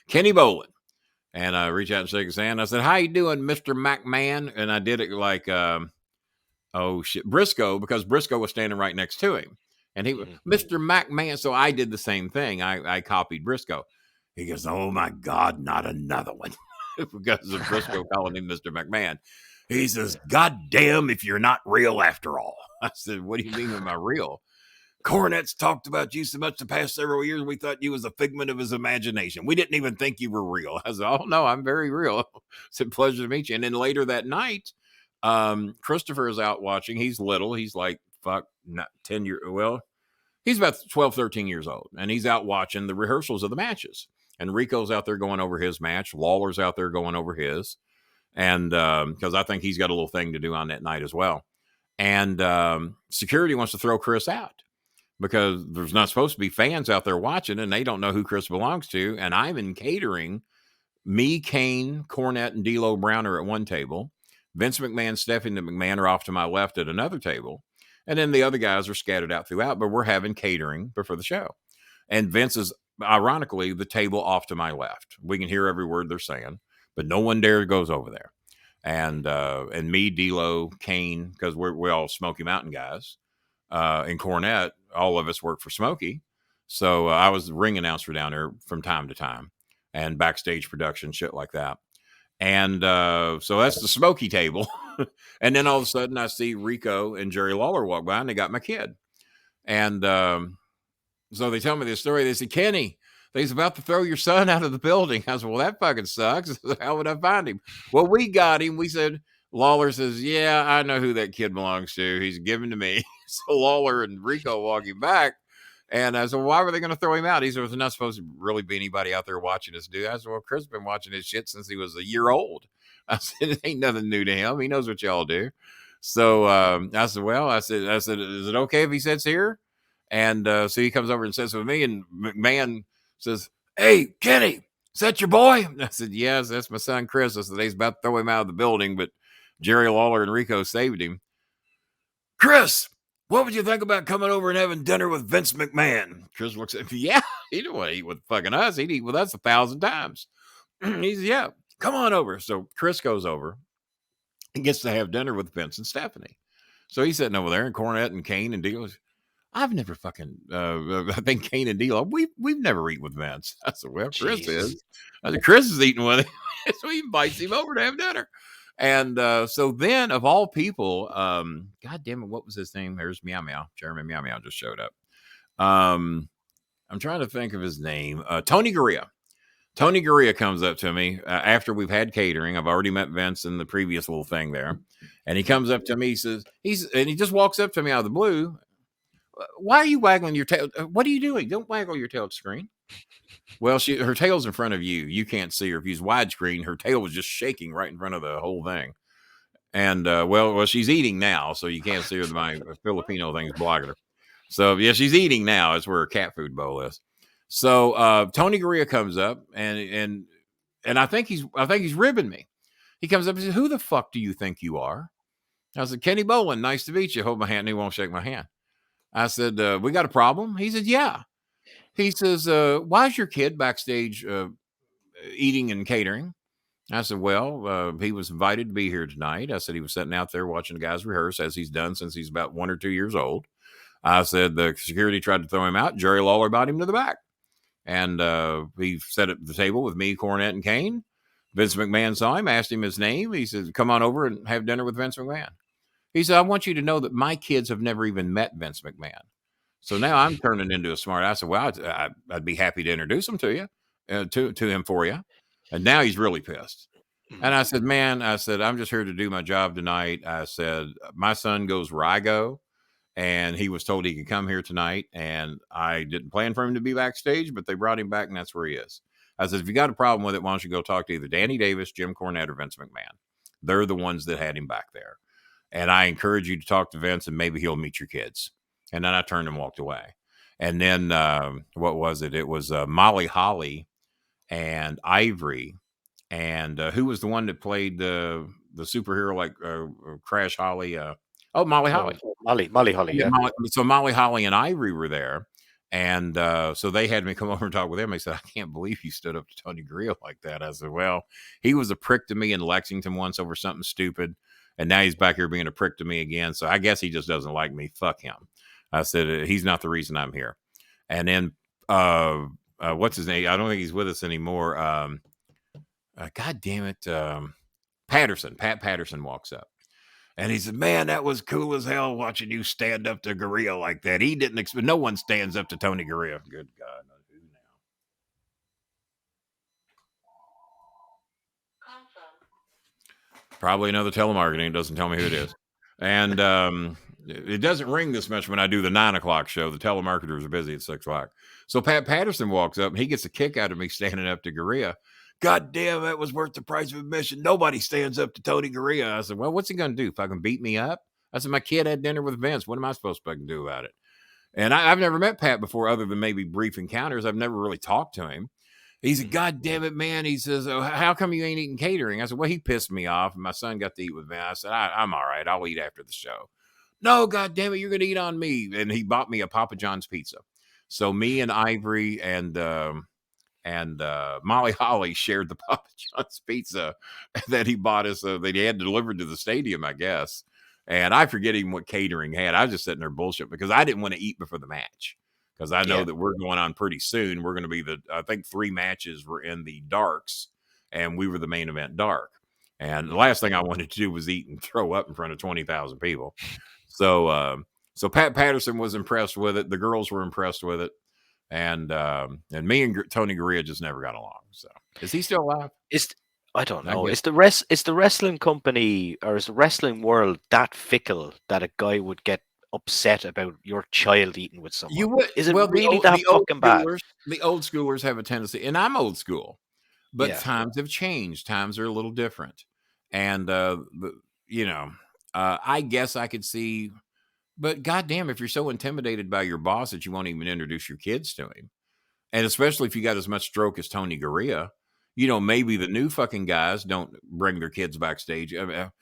Kenny Bolin. And I reach out and shake his hand. I said, how you doing, Mr. McMahon? And I did it like, Briscoe, because Briscoe was standing right next to him. And he was Mr. McMahon. So I did the same thing. I copied Briscoe. He goes, oh my God, not another one. Because of Briscoe calling him Mr. McMahon. He says, God damn if you're not real after all. I said, what do you mean am I real? Cornette's talked about you so much the past several years, we thought you was a figment of his imagination. We didn't even think you were real. I said, oh, no, I'm very real. It's a pleasure to meet you. And then later that night, Christopher is out watching. He's little. He's like, not 10 years. Well, he's about 12, 13 years old. And he's out watching the rehearsals of the matches. And Rico's out there going over his match. Lawler's out there going over his. And because I think he's got a little thing to do on that night as well. And security wants to throw Chris out. because there's not supposed to be fans out there watching, and they don't know who Chris belongs to. And I'm in catering. Me, Kane, Cornette, and D'Lo Brown are at one table. Vince McMahon, Stephanie McMahon are off to my left at another table. And then the other guys are scattered out throughout, but we're having catering before the show. And Vince is, ironically, the table off to my left. We can hear every word they're saying, but no one dare goes over there. And me, D'Lo, Kane, because we're all Smoky Mountain guys, and Cornette, all of us work for Smokey. So I was the ring announcer down there from time to time, and backstage production, shit like that. And so that's the Smokey table. And then all of a sudden I see Rico and Jerry Lawler walk by, and they got my kid. And so they tell me this story. They said, Kenny, he's about to throw your son out of the building. I said, well, that fucking sucks. How would I find him? Well, we got him. We said, Lawler says, yeah, I know who that kid belongs to. He's given to me. So Lawler and Rico walking back. And I said, well, why were they going to throw him out? He said, there's not supposed to really be anybody out there watching us do that. I said, well, Chris has been watching his shit since he was a year old. I said, it ain't nothing new to him. He knows what y'all do. So I said, well, I said, is it okay if he sits here? And so he comes over and sits with me, and McMahon says, hey, Kenny, is that your boy? And I said, yes, that's my son, Chris. I said, he's about to throw him out of the building, but Jerry Lawler and Rico saved him. Chris, what would you think about coming over and having dinner with Vince McMahon? Chris looks at me, yeah, he didn't want to eat with fucking us. He'd eat with us 1,000 times. He said, yeah, come on over. So Chris goes over and gets to have dinner with Vince and Stephanie. So he's sitting over there, and Cornette and Kane and D'Lo. I've never fucking, I think Kane and D'Lo, we've never eaten with Vince. I said, well, Chris is. I said, Chris is eating with him. So he invites him over to have dinner. And so then, of all people, God damn it, what was his name? There's Meow Meow. Jeremy Meow Meow just showed up. I'm trying to think of his name. Tony Gurria. Tony Gurria comes up to me after we've had catering. I've already met Vince in the previous little thing there. And he comes up to me, he says, and he just walks up to me out of the blue. Why are you waggling your tail? What are you doing? Don't waggle your tail at the screen. Well, her tail's in front of you. You can't see her. If you use widescreen, her tail was just shaking right in front of the whole thing. And well, she's eating now, so you can't see her. My Filipino thing's blocking her. So yeah, she's eating now. That's where her cat food bowl is. So Tony Gurria comes up, and I think he's ribbing me. He comes up and says, "Who the fuck do you think you are?" I said, "Kenny Bolin. Nice to meet you." Hold my hand. And he won't shake my hand. I said, "We got a problem?" He said, "Yeah." He says, why is your kid backstage eating and catering? I said, well, he was invited to be here tonight. I said he was sitting out there watching the guys rehearse, as he's done since he's about 1 or 2 years old. I said the security tried to throw him out. Jerry Lawler brought him to the back. And he sat at the table with me, Cornette, and Kane. Vince McMahon saw him, asked him his name. He said, come on over and have dinner with Vince McMahon. He said, I want you to know that my kids have never even met Vince McMahon. So now I'm turning into a smart. I said, well, I'd be happy to introduce him to you, to him for you. And now he's really pissed. And I said, man, I'm just here to do my job tonight. I said, my son goes where I go, and he was told he could come here tonight. And I didn't plan for him to be backstage, but they brought him back, and that's where he is. I said, if you got a problem with it, why don't you go talk to either Danny Davis, Jim Cornette, or Vince McMahon? They're the ones that had him back there. And I encourage you to talk to Vince, and maybe he'll meet your kids. And then I turned and walked away. And then what was it? It was Molly Holly and Ivory. And who was the one that played the superhero like Crash Holly? Molly Holly. Molly Holly, yeah. So Molly Holly and Ivory were there. And so they had me come over and talk with him. They said, I can't believe you stood up to Tony Gurria like that. I said, well, he was a prick to me in Lexington once over something stupid. And now he's back here being a prick to me again. So I guess he just doesn't like me. Fuck him. I said, he's not the reason I'm here. And then, what's his name? I don't think he's with us anymore. God damn it. Pat Patterson walks up. And he said, man, that was cool as hell watching you stand up to Gurria like that. He didn't expect, no one stands up to Tony Gurria. Good God. Who now? Probably another telemarketing. It doesn't tell me who it is. And, it doesn't ring this much when I do the 9 o'clock show. The telemarketers are busy at 6 o'clock. So Pat Patterson walks up and he gets a kick out of me standing up to Gurria. God damn, that was worth the price of admission. Nobody stands up to Tony Gurria. I said, well, what's he going to do? Fucking beat me up? I said, my kid had dinner with Vince. What am I supposed to fucking do about it? And I've never met Pat before, other than maybe brief encounters. I've never really talked to him. He said, "God damn it, man." He says, "Oh, how come you ain't eating catering?" I said, "Well, he pissed me off, and my son got to eat with me." I said, I'm all right. I'll eat after the show." "No, God damn it, you're going to eat on me." And he bought me a Papa John's pizza. So me and Ivory and Molly Holly shared the Papa John's pizza that he bought us, that he had delivered to the stadium, I guess. And I forget even what catering had. I was just sitting there bullshit because I didn't want to eat before the match, because I know that we're going on pretty soon. We're going to be I think 3 matches were in the darks, and we were the main event dark. And the last thing I wanted to do was eat and throw up in front of 20,000 people. So, so Pat Patterson was impressed with it. The girls were impressed with it. And me and Tony Garea just never got along. So is he still alive? I don't know. Is the wrestling company, or is the wrestling world that fickle that a guy would get upset about your child eating with someone? You would. Is it Well, really that fucking bad? The old schoolers have a tendency, and I'm old school, but Yeah. times have changed. Times are a little different, and I guess I could see. But goddamn, if you're so intimidated by your boss that you won't even introduce your kids to him, and especially if you got as much stroke as Tony Garea, maybe the new fucking guys don't bring their kids backstage. I mean,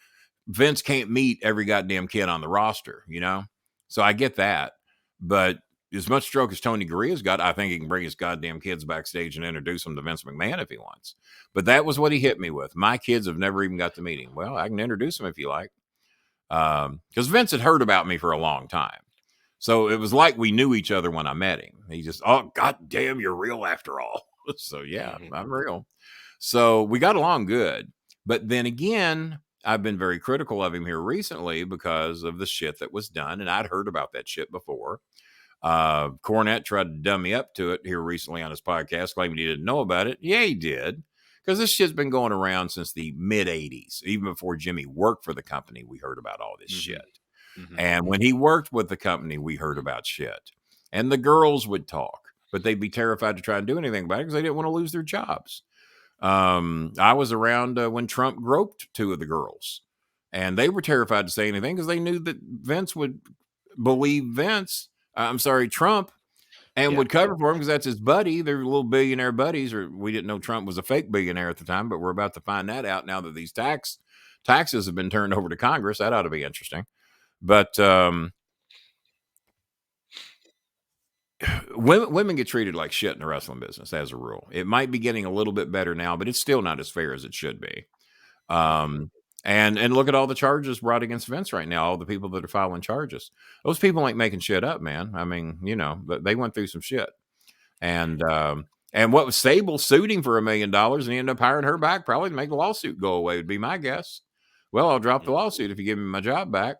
Vince can't meet every goddamn kid on the roster, So I get that. But as much stroke as Tony Garea's got, I think he can bring his goddamn kids backstage and introduce them to Vince McMahon if he wants. But that was what he hit me with. My kids have never even got to meet him. Well, I can introduce them if you like. Because Vince had heard about me for a long time. So it was like we knew each other when I met him. He just, "Oh, goddamn, you're real after all." So yeah, I'm real. So we got along good. But then again, I've been very critical of him here recently because of the shit that was done. And I'd heard about that shit before. Cornette tried to dumb me up to it here recently on his podcast, claiming he didn't know about it. Yeah, he did. Because this shit's been going around since the mid 80s. Even before Jimmy worked for the company, we heard about all this shit. And when he worked with the company, we heard about shit. And the girls would talk, but they'd be terrified to try and do anything about it because they didn't want to lose their jobs. I was around when Trump groped 2 of the girls, and they were terrified to say anything because they knew that Vince would believe Trump, and would cover for him because that's his buddy. They're little billionaire buddies, or we didn't know Trump was a fake billionaire at the time, but we're about to find that out now that these taxes have been turned over to Congress. That ought to be interesting. But women get treated like shit in the wrestling business as a rule. It might be getting a little bit better now, but it's still not as fair as it should be. And look at all the charges brought against Vince right now. All the people that are filing charges. Those people ain't making shit up, man. I mean, they went through some shit. And what was Sable sued him for $1 million, and he ended up hiring her back probably to make the lawsuit go away, would be my guess. Well, I'll drop the lawsuit if you give me my job back.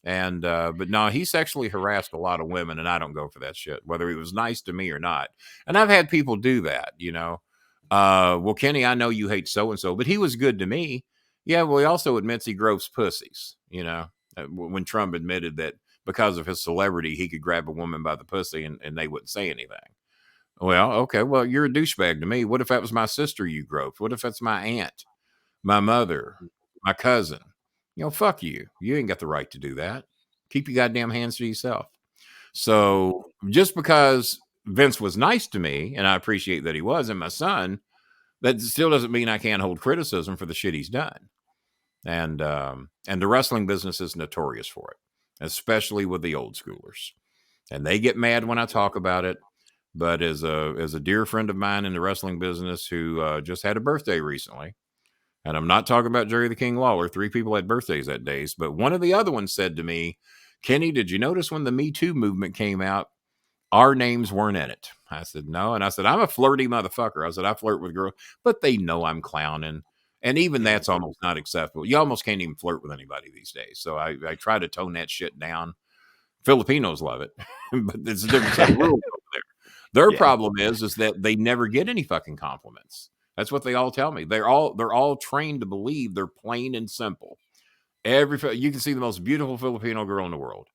And but no, he sexually harassed a lot of women, and I don't go for that shit, whether he was nice to me or not. And I've had people do that, well, Kenny, I know you hate so and so, but he was good to me. Yeah, well, he also admits he gropes pussies, when Trump admitted that because of his celebrity, he could grab a woman by the pussy and they wouldn't say anything. Well, okay, well, you're a douchebag to me. What if that was my sister you groped? What if that's my aunt, my mother, my cousin? Fuck you. You ain't got the right to do that. Keep your goddamn hands to yourself. So just because Vince was nice to me, and I appreciate that he was, and my son, that still doesn't mean I can't hold criticism for the shit he's done. And the wrestling business is notorious for it, especially with the old schoolers. And they get mad when I talk about it. But as a dear friend of mine in the wrestling business who just had a birthday recently, and I'm not talking about Jerry the King Lawler. 3 people had birthdays that day. But one of the other ones said to me, "Kenny, did you notice when the Me Too movement came out, our names weren't in it?" I said, "No." And I said, "I'm a flirty motherfucker." I said, "I flirt with girls, but they know I'm clowning." And even that's almost not acceptable. You almost can't even flirt with anybody these days. So I try to tone that shit down. Filipinos love it, but it's a different set of rules over there. Their problem is that they never get any fucking compliments. That's what they all tell me. They're all trained to believe they're plain and simple. You can see the most beautiful Filipino girl in the world.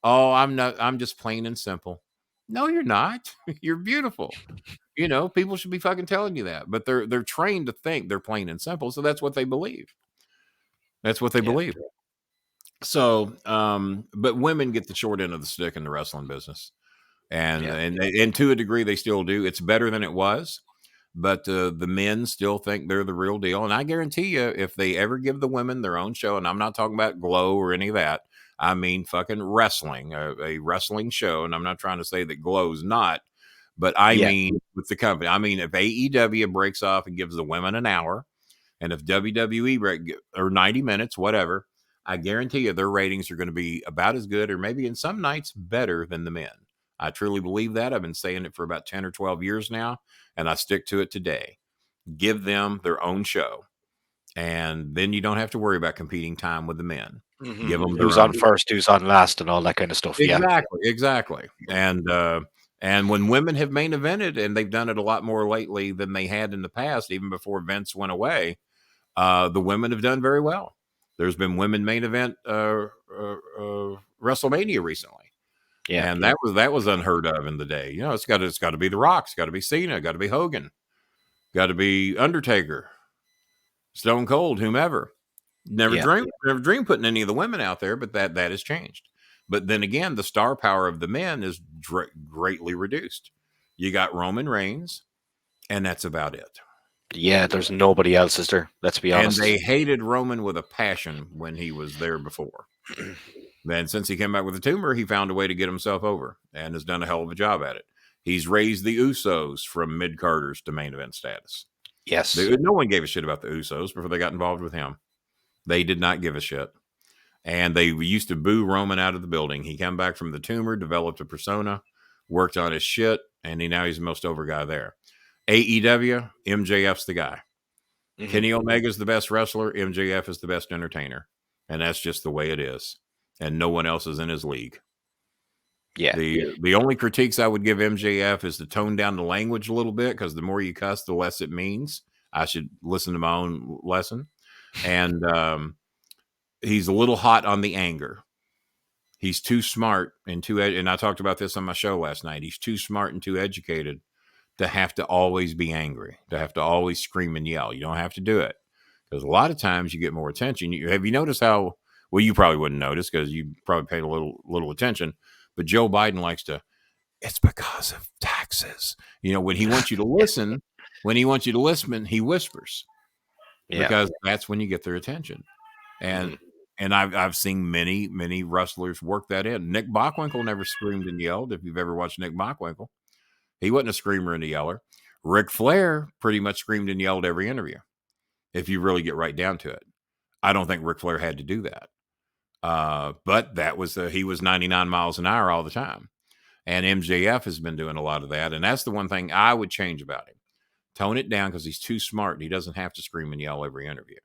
"Oh, I'm just plain and simple." No, you're not. You're beautiful. People should be fucking telling you that. But they're trained to think they're plain and simple, so that's what they believe. That's what they believe. So, but women get the short end of the stick in the wrestling business. and to a degree they still do. It's better than it was, but the men still think they're the real deal. And I guarantee you, if they ever give the women their own show, and I'm not talking about Glow or any of that, I mean fucking wrestling, a wrestling show. And I'm not trying to say that Glow's not, but I mean with the company. I mean, if AEW breaks off and gives the women an hour, and if WWE or 90 minutes, whatever, I guarantee you their ratings are going to be about as good, or maybe in some nights better than the men. I truly believe that. I've been saying it for about 10 or 12 years now, and I stick to it today. Give them their own show, and then you don't have to worry about competing time with the men. Mm-hmm. Give them who's on first, who's on last, and all that kind of stuff. Exactly. And when women have main evented, and they've done it a lot more lately than they had in the past, even before Vince went away, the women have done very well. There's been women main event WrestleMania recently. Yeah, and that was unheard of in the day. You know, it's got to be The Rock, it's got to be Cena, got to be Hogan, got to be Undertaker, Stone Cold, whomever. Never dreamed putting any of the women out there, but that has changed. But then again, the star power of the men is greatly reduced. You got Roman Reigns, and that's about it. Yeah, there's nobody else, is there? Let's be honest. And they hated Roman with a passion when he was there before. Then since he came back with a tumor, he found a way to get himself over and has done a hell of a job at it. He's raised the Usos from mid-carders to main event status. Yes. No one gave a shit about the Usos before they got involved with him. They did not give a shit. And they used to boo Roman out of the building. He came back from the tumor, developed a persona, worked on his shit, and now he's the most over guy there. AEW, MJF's the guy. Mm-hmm. Kenny Omega's the best wrestler. MJF is the best entertainer. And that's just the way it is. And no one else is in his league. Yeah. The only critiques I would give MJF is to tone down the language a little bit, because the more you cuss, the less it means. I should listen to my own lesson. And he's a little hot on the anger. He's too smart and and I talked about this on my show last night. He's too smart and too educated to have to always be angry, to have to always scream and yell. You don't have to do it, because a lot of times you get more attention. Have you noticed how, well, you probably wouldn't notice because you probably paid a little attention, but Joe Biden likes to, it's because of taxes. You know, when he wants you to listen, he whispers, because that's when you get their attention. And I've seen many wrestlers work that in. Nick Bockwinkel never screamed and yelled. If you've ever watched Nick Bockwinkel, he wasn't a screamer and a yeller. Ric Flair pretty much screamed and yelled every interview, if you really get right down to it. I don't think Ric Flair had to do that. But that was he was 99 miles an hour all the time. And MJF has been doing a lot of that. And that's the one thing I would change about him. Tone it down, because he's too smart and he doesn't have to scream and yell every interview.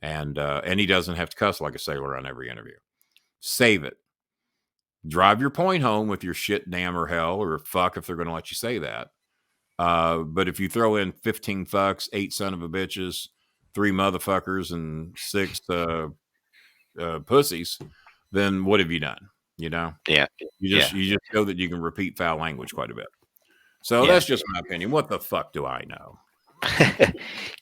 And he doesn't have to cuss like a sailor on every interview. Save it. Drive your point home with your shit, damn, or hell, or fuck, if they're going to let you say that. But if you throw in 15 fucks, 8 son of a bitches, 3 motherfuckers, and 6 pussies, then what have you done? You know? Yeah. You just know that you can repeat foul language quite a bit. So that's just my opinion. What the fuck do I know?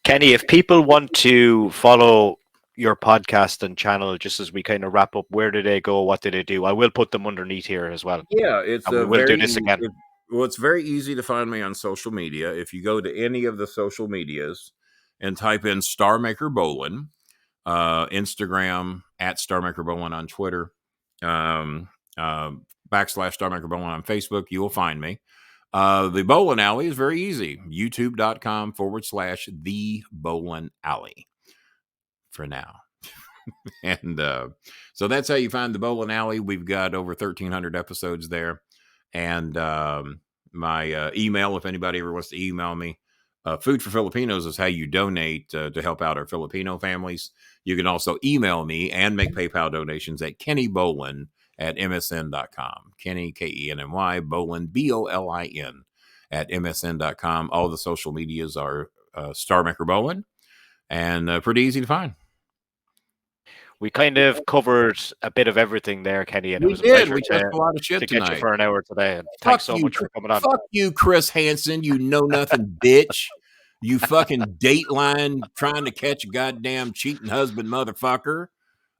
Kenny, if people want to follow your podcast and channel, just as we kind of wrap up, where do they go? What do they do? I will put them underneath here as well. Yeah, we'll do this again. It's very easy to find me on social media. If you go to any of the social medias and type in Star Maker Bolin, Instagram at Star Maker Bolin, on Twitter, / Star Maker Bolin on Facebook, you will find me. The Bolin Alley is very easy. YouTube.com / The Bolin Alley for now. And so that's how you find the Bolin Alley. We've got over 1,300 episodes there. And my email, if anybody ever wants to email me, Food for Filipinos is how you donate to help out our Filipino families. You can also email me and make PayPal donations at kennybolin at msn.com. Kenny, Kenny, Bolin, Bolin at msn.com. All the social medias are Star Maker Bolin, and pretty easy to find. We kind of covered a bit of everything there, Kenny, and it was a pleasure to get you for an hour today. And thanks so much for coming on. Fuck you, Chris Hansen, you know-nothing bitch. You fucking Dateline trying to catch a goddamn cheating husband motherfucker.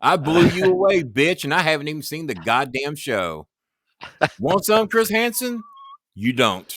I blew you away, bitch, and I haven't even seen the goddamn show. Want some, Chris Hansen? You don't.